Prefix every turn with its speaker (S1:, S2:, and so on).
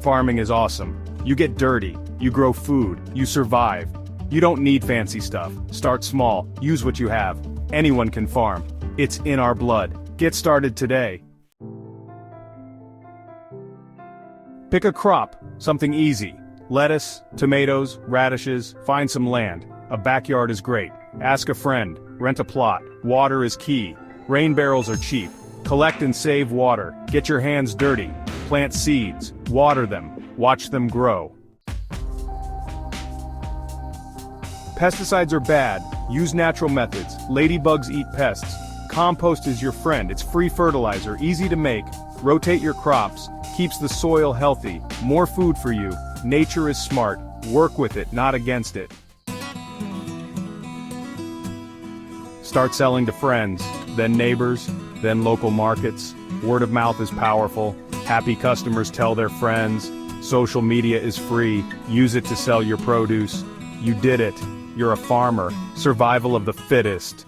S1: Farming is awesome. You get dirty, you grow food, you survive. You don't need fancy stuff. Start small, use what you have. Anyone can farm. It's in our blood. Get started today. Pick a crop, something easy. Lettuce, tomatoes, radishes, find some land. A backyard is great. Ask a friend, rent a plot. Water is key. Rain barrels are cheap. Collect and save water. Get your hands dirty. Plant seeds. Water them. Watch them grow. Pesticides are bad. Use natural methods. Ladybugs eat pests. Compost is your friend. It's free fertilizer, easy to make. Rotate your crops. Keeps the soil healthy. More food for you. Nature is smart. Work with it, not against it. Start selling to friends, then neighbors, then local markets. Word of mouth is powerful. Happy customers tell their friends. Social media is free. Use it to sell your produce. You did it. You're a farmer. Survival of the fittest.